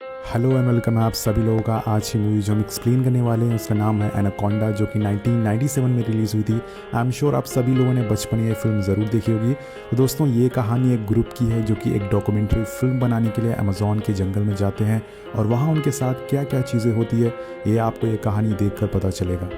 Hello and welcome है आप सभी लोगों का। आज की मूवी जो हम एक्सप्लेन करने वाले हैं उसका नाम है एनाकोंडा, जो कि 1997 में रिलीज़ हुई थी। आई एम श्योर आप सभी लोगों ने बचपन में ये फिल्म ज़रूर देखी होगी। तो दोस्तों, ये कहानी एक ग्रुप की है जो कि एक डॉक्यूमेंट्री फिल्म बनाने के लिए अमेज़ॉन के जंगल में जाते हैं, और वहाँ उनके साथ क्या क्या चीज़ें होती है ये आपको ये कहानी देख कर पता चलेगा।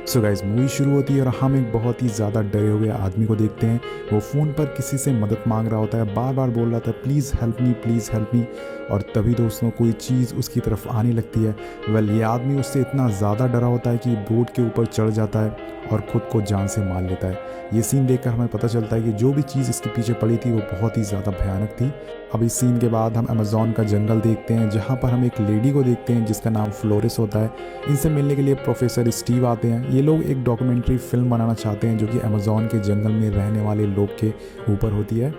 सो गाइज, मूवी शुरू होती है और हम एक बहुत ही ज़्यादा डरे हुए आदमी को देखते हैं। वो फ़ोन पर किसी से मदद मांग रहा होता है, बार बार बोल रहा था please help me, please help me. और तभी दोस्तों कोई चीज़ उसकी तरफ आने लगती है। वेल, ये आदमी उससे इतना ज़्यादा डरा होता है कि बोट के ऊपर चढ़ जाता है और ख़ुद को जान से मार लेता है। ये सीन देखकर हमें पता चलता है कि जो भी चीज़ इसके पीछे पड़ी थी वो बहुत ही ज़्यादा भयानक थी। अब इस सीन के बाद हम अमेज़ॉन का जंगल देखते हैं, जहाँ पर हम एक लेडी को देखते हैं जिसका नाम फ्लोरेस होता है। इनसे मिलने के लिए प्रोफेसर स्टीव आते हैं। ये लोग एक डॉक्यूमेंट्री फिल्म बनाना चाहते हैं जो कि अमेज़ॉन के जंगल में रहने वाले लोग के ऊपर होती है।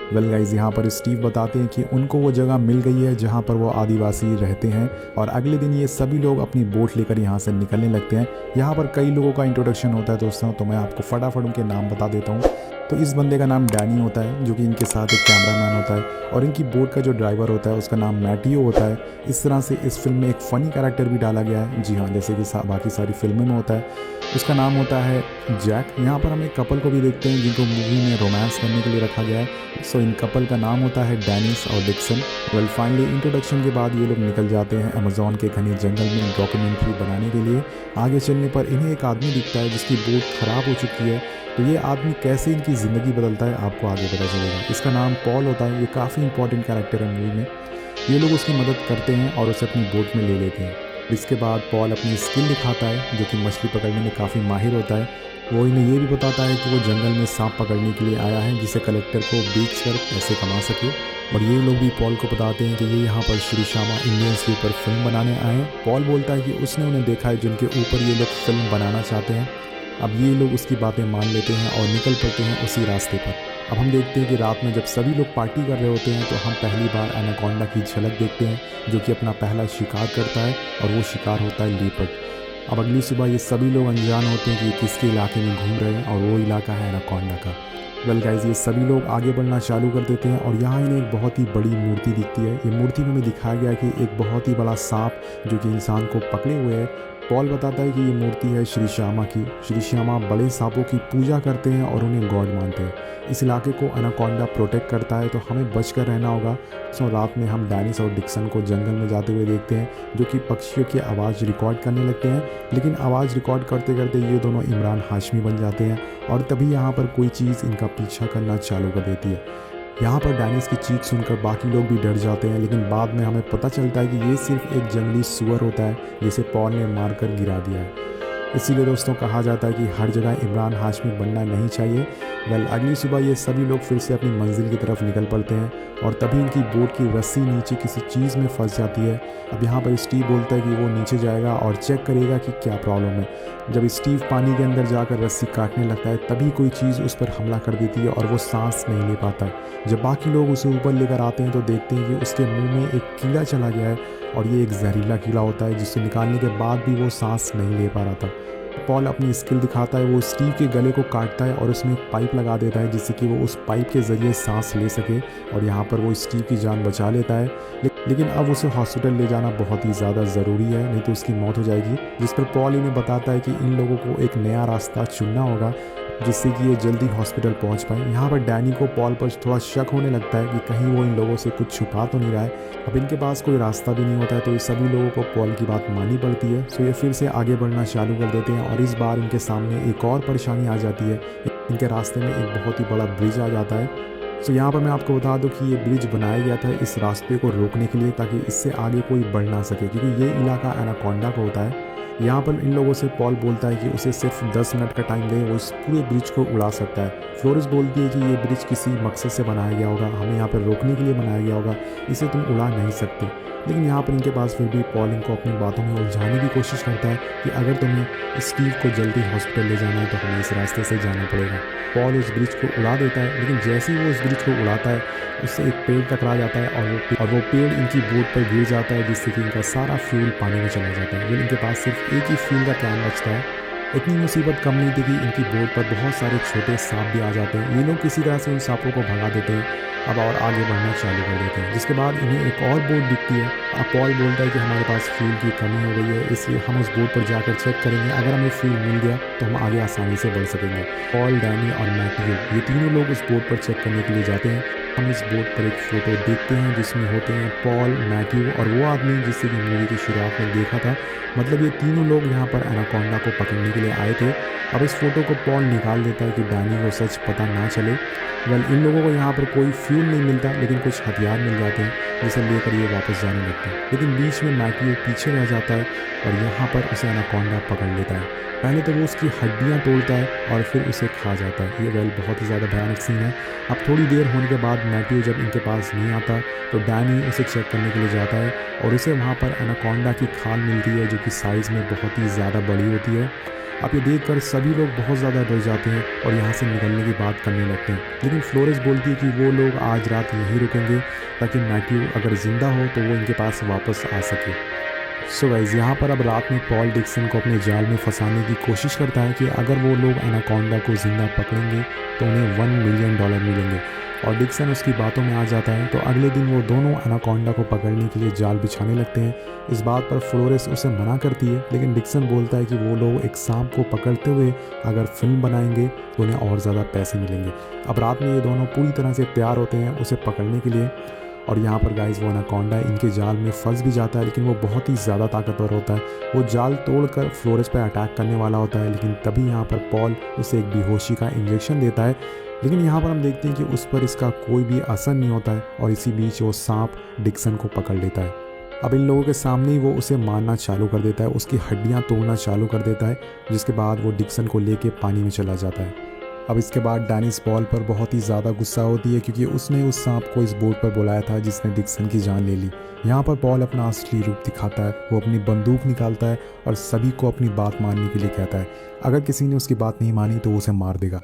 वेल गाइज, यहाँ पर स्टीव बताते हैं कि उनको वो जगह मिल गई है जहाँ पर वो आदिवासी रहते हैं, और अगले दिन ये सभी लोग अपनी बोट लेकर यहाँ से निकलने लगते हैं। यहाँ पर कई लोगों का इंट्रोडक्शन होता है दोस्तों, तो मैं आपको फटाफट उनके नाम बता देता हूँ। तो इस बंदे का नाम डैनी होता है जो कि इनके साथ एक कैमरामैन होता है, और इनकी बोट का जो ड्राइवर होता है उसका नाम मैटियो होता है। इस तरह से इस फिल्म में एक फ़नी कैरेक्टर भी डाला गया है, जी हाँ, जैसे कि बाकी सारी फिल्मों में होता है। उसका नाम होता है जैक। यहाँ पर हम एक कपल को भी देखते हैं जिनको मूवी में रोमांस करने के लिए रखा गया है। सो इन कपल का नाम होता है डेनिस और डिक्सन। वेल, फाइनली इंट्रोडक्शन के बाद ये लोग निकल जाते हैं अमेज़ॉन के घने जंगल में डॉक्यूमेंट्री बनाने के लिए। आगे चलने पर इन्हें एक आदमी दिखता है जिसकी बोट ख़राब हो चुकी है। तो ये आदमी कैसे इनकी ज़िंदगी बदलता है आपको आगे पता चलेगा। इसका नाम पॉल होता है। ये काफ़ी इंपॉर्टेंट कैरेक्टर है मूवी में। ये लोग उसकी मदद करते हैं और उसे अपनी बोट में ले लेते हैं। इसके बाद पॉल अपनी स्किल दिखाता है, जो कि मछली पकड़ने में काफ़ी माहिर होता है। वो इन्हें ये भी बताता है कि वो जंगल में सांप पकड़ने के लिए आया है, जिसे कलेक्टर को बेच कर पैसे कमा सके। और ये लोग भी पॉल को बताते हैं कि ये यहाँ पर श्री श्यामा इंडियंस के ऊपर फिल्म बनाने आए हैं। पॉल बोलता है कि उसने उन्हें देखा है जिनके ऊपर ये लोग फिल्म बनाना चाहते हैं। अब ये लोग उसकी बातें मान लेते हैं और निकल पड़ते हैं उसी रास्ते पर। अब हम देखते हैं कि रात में जब सभी लोग पार्टी कर रहे होते हैं तो हम पहली बार एनाकोंडा की झलक देखते हैं, जो कि अपना पहला शिकार करता है, और वो शिकार होता है लीपर्ड। अब अगली सुबह ये सभी लोग अनजान होते हैं कि किसके इलाके में घूम रहे हैं, और वो इलाका है एनाकोंडा का। वेल गाइज, ये सभी लोग आगे बढ़ना चालू कर देते हैं, और यहाँ इन्हें एक बहुत ही बड़ी मूर्ति दिखती है। ये मूर्ति में हमें दिखाया गया है कि एक बहुत ही बड़ा सांप जो कि इंसान को पकड़े हुए है। पॉल बताता है कि ये मूर्ति है श्री श्यामा की। श्री श्यामा बड़े सांपों की पूजा करते हैं और उन्हें गॉड मानते हैं। इस इलाके को एनाकोंडा प्रोटेक्ट करता है, तो हमें बचकर रहना होगा। सो रात में हम डेनिस और डिक्सन को जंगल में जाते हुए देखते हैं, जो कि पक्षियों की आवाज़ रिकॉर्ड करने लगते हैं। लेकिन आवाज़ रिकॉर्ड करते करते ये दोनों इमरान हाशमी बन जाते हैं, और तभी यहाँ पर कोई चीज़ इनका पीछा करना चालू कर देती है। यहाँ पर डेनिस की चीख सुनकर बाकी लोग भी डर जाते हैं, लेकिन बाद में हमें पता चलता है कि ये सिर्फ एक जंगली सूअर होता है जिसे पॉल ने मारकर गिरा दिया है। इसीलिए दोस्तों कहा जाता है कि हर जगह इमरान हाशमी बनना नहीं चाहिए। वेल, अगली सुबह ये सभी लोग फिर से अपनी मंजिल की तरफ निकल पड़ते हैं, और तभी इनकी बोट की रस्सी नीचे किसी चीज़ में फंस जाती है। अब यहाँ पर स्टीव बोलता है कि वो नीचे जाएगा और चेक करेगा कि क्या प्रॉब्लम है। जब स्टीव पानी के अंदर जाकर रस्सी काटने लगता है, तभी कोई चीज़ उस पर हमला कर देती है और वो सांस नहीं ले पाता है। जब बाकी लोग उसे ऊपर लेकर आते हैं तो देखते हैं कि उसके मुंह में एक कीड़ा चला गया है, और ये एक जहरीला कीड़ा होता है जिससे निकालने के बाद भी वो सांस नहीं ले पा रहा था। पॉल अपनी स्किल दिखाता है, वो स्टीव के गले को काटता है और उसमें एक पाइप लगा देता है जिससे कि वो उस पाइप के ज़रिए सांस ले सके, और यहाँ पर वो स्टीव की जान बचा लेता है। लेकिन अब उसे हॉस्पिटल ले जाना बहुत ही ज़्यादा ज़रूरी है, नहीं तो उसकी मौत हो जाएगी। जिस पर पॉल इन्हें बताता है कि इन लोगों को एक नया रास्ता चुनना होगा जिससे कि ये जल्दी हॉस्पिटल पहुंच पाए। यहाँ पर डैनी को पॉल पर थोड़ा शक होने लगता है कि कहीं वो इन लोगों से कुछ छुपा तो नहीं रहा है। अब इनके पास कोई रास्ता भी नहीं होता है, तो ये सभी लोगों को पॉल की बात माननी पड़ती है। सो ये फिर से आगे बढ़ना चालू कर देते हैं, और इस बार इनके सामने एक और परेशानी आ जाती है। इनके रास्ते में एक बहुत ही बड़ा ब्रिज आ जाता है। सो यहाँ पर मैं आपको बता दूँ कि ये ब्रिज बनाया गया था इस रास्ते को रोकने के लिए, ताकि इससे आगे कोई बढ़ ना सके, क्योंकि ये इलाका एनाकोंडा का होता है। यहाँ पर इन लोगों से पॉल बोलता है कि उसे सिर्फ 10 मिनट का टाइम दे, वो इस पूरे ब्रिज को उड़ा सकता है। फ्लोरेस बोलती है कि ये ब्रिज किसी मकसद से बनाया गया होगा, हमें यहाँ पर रोकने के लिए बनाया गया होगा, इसे तुम उड़ा नहीं सकते। लेकिन यहाँ पर इनके पास फिर भी पॉल इनको अपनी बातों में उलझाने की कोशिश करता है कि अगर तुम्हें स्टीव को जल्दी हॉस्पिटल ले जाना है तो हमें इस रास्ते से जाना पड़ेगा। पॉल उस ब्रिज को उड़ा देता है, लेकिन जैसे ही वो उस ब्रिज को उड़ाता है उससे एक पेड़ टकरा जाता है, और वो पेड़ इनकी बोट पर गिर जाता है, जिससे कि इनका सारा फ्यूल पानी में चला जाता है। इनके पास सिर्फ एक ही फ्यूल का कैन बचता है। इतनी मुसीबत कम नहीं थी कि इनकी बोट पर बहुत सारे छोटे सांप भी आ जाते हैं। ये लोग किसी तरह से उन सांपों को भगा देते हैं अब और आगे बढ़ना चालू कर देते हैं, जिसके बाद इन्हें एक और बोट दिखती है। अब पॉल बोलता है कि हमारे पास फ्यूल की कमी हो गई है, इसलिए हम उस बोट पर जाकर चेक करेंगे, अगर हमें फ्यूल मिल गया तो हम आगे आसानी से बढ़ सकेंगे। पॉल, डैनी और मैथ्यू ये तीनों लोग उस बोट पर चेक करने के लिए जाते हैं। हम इस बोट पर एक फ़ोटो देखते हैं जिसमें होते हैं पॉल, मैथ्यू और वो आदमी जिससे कि मूवी की शुरुआत में देखा था। मतलब ये तीनों लोग यहाँ पर एनाकोंडा को पकड़ने के लिए आए थे। अब इस फ़ोटो को पॉल निकाल देता है कि डैनी को सच पता ना चले। वेल, इन लोगों को यहाँ पर कोई फ्यूल नहीं मिलता, लेकिन कुछ हथियार मिल जाते हैं जिसे लेकर ये वापस जाने लगते हैं। लेकिन बीच में मैथ्यू पीछे रह जाता है और यहाँ पर उसे एनाकोंडा पकड़ लेता है। पहले तो वो उसकी हड्डियाँ तोड़ता है और फिर उसे खा जाता है। ये वेल बहुत ही ज़्यादा भयानक सीन है। अब थोड़ी देर होने के बाद मैथ्यू जब इनके पास नहीं आता तो डैनी उसे चेक करने के लिए जाता है और उसे वहाँ पर एनाकोंडा की खाल मिलती है जो कि साइज़ में बहुत ही ज़्यादा बड़ी होती है। अब ये देखकर सभी लोग बहुत ज़्यादा डर जाते हैं और यहाँ से निकलने की बात करने लगते हैं। लेकिन फ्लोरेस बोलती है कि वो लोग आज रात यहीं रुकेंगे ताकि मैथ्यू अगर ज़िंदा हो तो वो इनके पास वापस आ सके। सो गाइस, यहाँ पर अब रात में पॉल डिक्सन को अपने जाल में फंसाने की कोशिश करता है कि अगर वो लोग एनाकोंडा को ज़िंदा पकड़ेंगे तो उन्हें $1 मिलियन मिलेंगे। और डिक्सन उसकी बातों में आ जाता है। तो अगले दिन वो दोनों एनाकोंडा को पकड़ने के लिए जाल बिछाने लगते हैं। इस बात पर फ्लोरेस उसे मना करती है, लेकिन डिक्सन बोलता है कि वो लोग एक सांप को पकड़ते हुए अगर फिल्म बनाएंगे तो उन्हें और ज़्यादा पैसे मिलेंगे। अब रात में ये दोनों पूरी तरह से तैयार होते हैं उसे पकड़ने के लिए। और यहाँ पर गाइस वो एनाकोंडा इनके जाल में फंस भी जाता है, लेकिन वो बहुत ही ज़्यादा ताकतवर होता है। वो जाल तोड़कर फ्लोरेस पर अटैक करने वाला होता है, लेकिन तभी यहाँ पर पॉल उसे एक बेहोशी का इंजेक्शन देता है। लेकिन यहाँ पर हम देखते हैं कि उस पर इसका कोई भी असर नहीं होता है और इसी बीच वो सांप डिक्सन को पकड़ लेता है। अब इन लोगों के सामने ही वो उसे मारना चालू कर देता है, उसकी हड्डियाँ तोड़ना चालू कर देता है, जिसके बाद वो डिक्सन को लेके पानी में चला जाता है। अब इसके बाद डैनिस पॉल पर बहुत ही ज़्यादा गुस्सा होती है क्योंकि उसने उस सांप को इस बोट पर बुलाया था जिसने डिक्सन की जान ले ली। यहाँ पर पॉल अपना असली रूप दिखाता है। वो अपनी बंदूक निकालता है और सभी को अपनी बात मानने के लिए कहता है। अगर किसी ने उसकी बात नहीं मानी तो वो उसे मार देगा।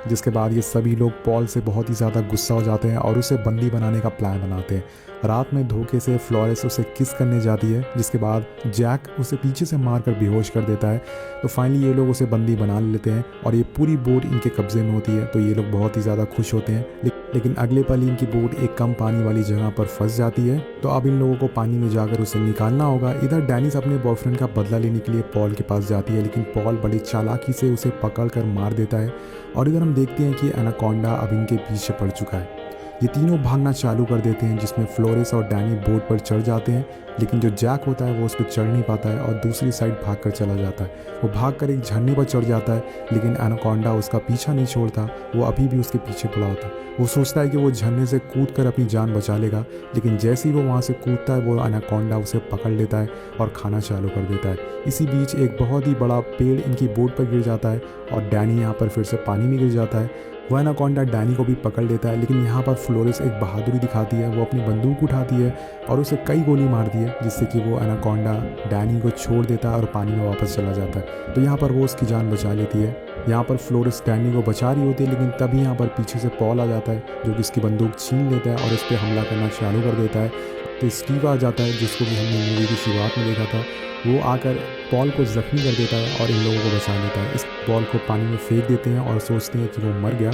जिसके बाद ये सभी लोग पॉल से बहुत ही ज़्यादा गुस्सा हो जाते हैं और उसे बंदी बनाने का प्लान बनाते हैं। रात में धोखे से फ्लोरेस उसे किस करने जाती है, जिसके बाद जैक उसे पीछे से मारकर बेहोश कर देता है। तो फाइनली ये लोग उसे बंदी बना लेते हैं और ये पूरी बोट इनके कब्जे में होती है। तो ये लोग बहुत ही ज़्यादा खुश होते हैं, लेकिन अगले पल इनकी बोट एक कम पानी वाली जगह पर फंस जाती है। तो अब इन लोगों को पानी में जाकर उसे निकालना होगा। इधर डैनिस अपने बॉयफ्रेंड का बदला लेने के लिए पॉल के पास जाती है, लेकिन पॉल बड़ी चालाकी से उसे पकड़ कर मार देता है। और इधर हम देखते हैं कि एनाकोंडा अब इनके पीछे पड़ चुका है। ये तीनों भागना चालू कर देते हैं, जिसमें फ्लोरेस और डैनी बोट पर चढ़ जाते हैं, लेकिन जो जैक होता है वो उस पर चढ़ नहीं पाता है और दूसरी साइड भागकर चला जाता है। वो भागकर एक झरने पर चढ़ जाता है, लेकिन एनाकोंडा उसका पीछा नहीं छोड़ता। वो अभी भी उसके पीछे पड़ा होता है। वो सोचता है कि वो झरने से कूदकर अपनी जान बचा लेगा, लेकिन जैसे ही वो वहाँ से कूदता है वो एनाकोंडा उसे पकड़ लेता है और खाना चालू कर देता है। इसी बीच एक बहुत ही बड़ा पेड़ इनकी बोट पर गिर जाता है और डैनी यहाँ पर फिर से पानी में गिर जाता है। वो एनाकोंडा डैनी को भी पकड़ लेता है, लेकिन यहाँ पर फ्लोरेस एक बहादुरी दिखाती है। वो अपनी बंदूक उठाती है और उसे कई गोली मारती है, जिससे कि वो एनाकोंडा डैनी को छोड़ देता है और पानी में वापस चला जाता है। तो यहाँ पर वो उसकी जान बचा लेती है। यहाँ पर फ्लोरेस डैनी को बचा रही होती है, लेकिन तभी यहाँ पर पीछे से पॉल आ जाता है, जो कि इसकी बंदूक छीन लेता है और उस पर हमला करना चालू कर देता है। तो स्टीव आ जाता है, जिसको भी हमने मूवी की शुरुआत में देखा था। वो आकर पॉल को ज़ख्मी कर देता है और इन लोगों को बचा लेता है। इस पॉल को पानी में फेंक देते हैं और सोचते हैं कि वो मर गया।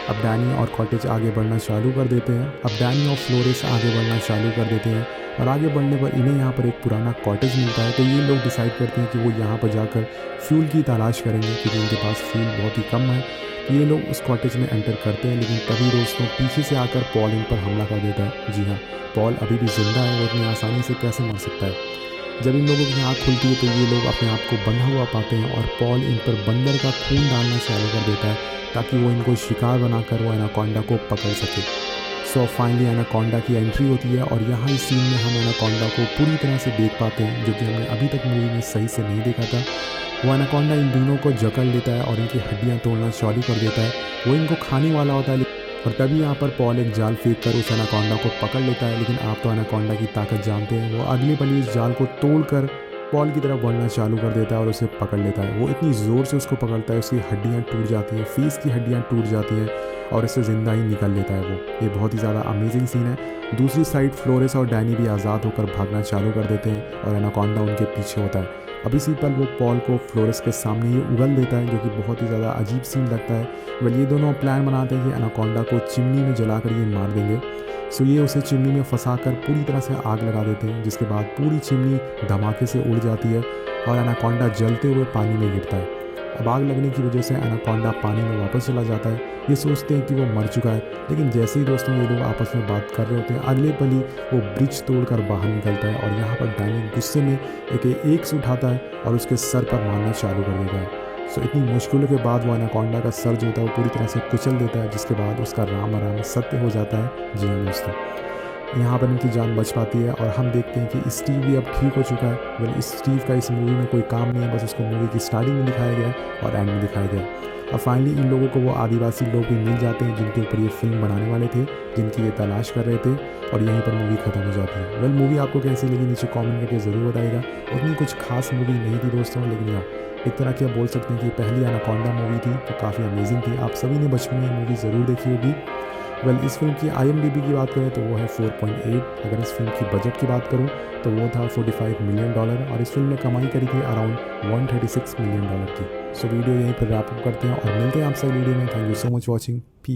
अब डैनी और कॉटेज आगे बढ़ना चालू कर देते हैं। अब डैनी और फ्लोरेस आगे बढ़ना चालू कर देते हैं और आगे बढ़ने पर इन्हें यहाँ पर एक पुराना कॉटेज मिलता है। तो ये लोग डिसाइड करते हैं कि वो यहाँ पर जाकर फ्यूल की तलाश करेंगे, क्योंकि उनके पास फ्यूल बहुत ही कम है। ये लोग उस कॉटेज में एंटर करते हैं, लेकिन तभी दोस्तों पीछे से आकर पॉल इन पर हमला कर देता है। जी हाँ, पॉल अभी भी जिंदा है, वो इतनी आसानी से कैसे मर सकता है। जब इन लोगों की आँख खुलती है तो ये लोग अपने आप को बंधा हुआ पाते हैं और पॉल इन पर बंदर का खून डालना चालू कर देता है, ताकि वो इनको शिकार बनाकर वो एनाकोंडा को पकड़ सके। सो फाइनली एनाकोंडा की एंट्री होती है और यहाँ इस सीन में हम एनाकोंडा को पूरी तरह से देख पाते हैं, जो कि हमने अभी तक मूवी में सही से नहीं देखा था। वो एनाकोंडा इन दोनों को जकड़ लेता है और इनकी हड्डियाँ तोड़ना चालू कर देता है। वो इनको खाने वाला होता है, और तभी यहाँ पर पॉल एक जाल फेंक कर उस एनाकोंडा को पकड़ लेता है। लेकिन आप तो एनाकोंडा की ताकत जानते हैं, वो अगले पल इस जाल को तोड़कर पॉल की तरफ बढ़ना चालू कर देता है और उसे पकड़ लेता है। वो इतनी ज़ोर से उसको पकड़ता है, उसकी हड्डियाँ टूट जाती हैं, फेस की हड्डियाँ टूट जाती हैं और इससे ज़िंदा ही निकल लेता है वो। ये बहुत ही ज़्यादा अमेजिंग सीन है। दूसरी साइड फ्लोरेस और डैनी भी आज़ाद होकर भागना चालू कर देते हैं और एनाकोंडा उनके पीछे होता है। अब इसी पल वो पॉल को फ्लोरेस के सामने ही उगल देता है, जो कि बहुत ही ज़्यादा अजीब सीन लगता है। वेल, ये दोनों प्लान बनाते हैं कि एनाकोंडा को चिमनी में जलाकर ये मार देंगे। सो ये उसे चिमनी में फंसाकर पूरी तरह से आग लगा देते हैं, जिसके बाद पूरी चिमनी धमाके से उड़ जाती है और एनाकोंडा जलते हुए पानी में गिरता है। अब आग लगने की वजह से एनाकोंडा पानी में वापस चला जाता है। ये सोचते हैं कि वो मर चुका है, लेकिन जैसे ही दोस्तों ये लोग आपस में बात कर रहे होते हैं, अगले पल ही वो ब्रिज तोड़कर बाहर निकलता है और यहाँ पर डैनी गुस्से में एक एक्स उठाता है और उसके सर पर मारना चालू कर देता है। सो इतनी मुश्किलों के बाद वो एनाकोंडा का सर जो होता है वो पूरी तरह से कुचल देता है, जिसके बाद उसका राम राम सत्य हो जाता है। जी हाँ दोस्तों, यहाँ पर इनकी जान बच पाती है और हम देखते हैं कि स्टीव भी अब ठीक हो चुका है। वेल स्टीव का इस मूवी में कोई काम नहीं है, बस उसको मूवी की स्टार्टिंग में दिखाया गया और एंड में दिखाया गया। और फाइनली इन लोगों को वो आदिवासी लोग भी मिल जाते हैं जिनके ऊपर ये फिल्म बनाने वाले थे, जिनकी ये तलाश कर रहे थे, और यहीं पर मूवी खत्म हो जाती है। वेल मूवी आपको कैसी लगी नीचे कमेंट करके ज़रूर बताइएगा। उतनी कुछ खास मूवी नहीं थी दोस्तों, लेकिन हाँ एक तरह की आप बोल सकते हैं कि पहली एनाकोंडा मूवी थी तो काफ़ी अमेजिंग थी। आप सभी ने बचपन में ये मूवी ज़रूर देखी होगी। वेल इस फिल्म की IMDb की बात करें तो वो है 4.8। अगर इस फिल्म की बजट की बात करूँ तो वो था $45 मिलियन और इस फिल्म ने कमाई करी थी अराउंड $136 मिलियन की। सो वीडियो यहीं पर रैप अप करते हैं और मिलते हैं आपसे वीडियो में। Thank you so much watching. Piece.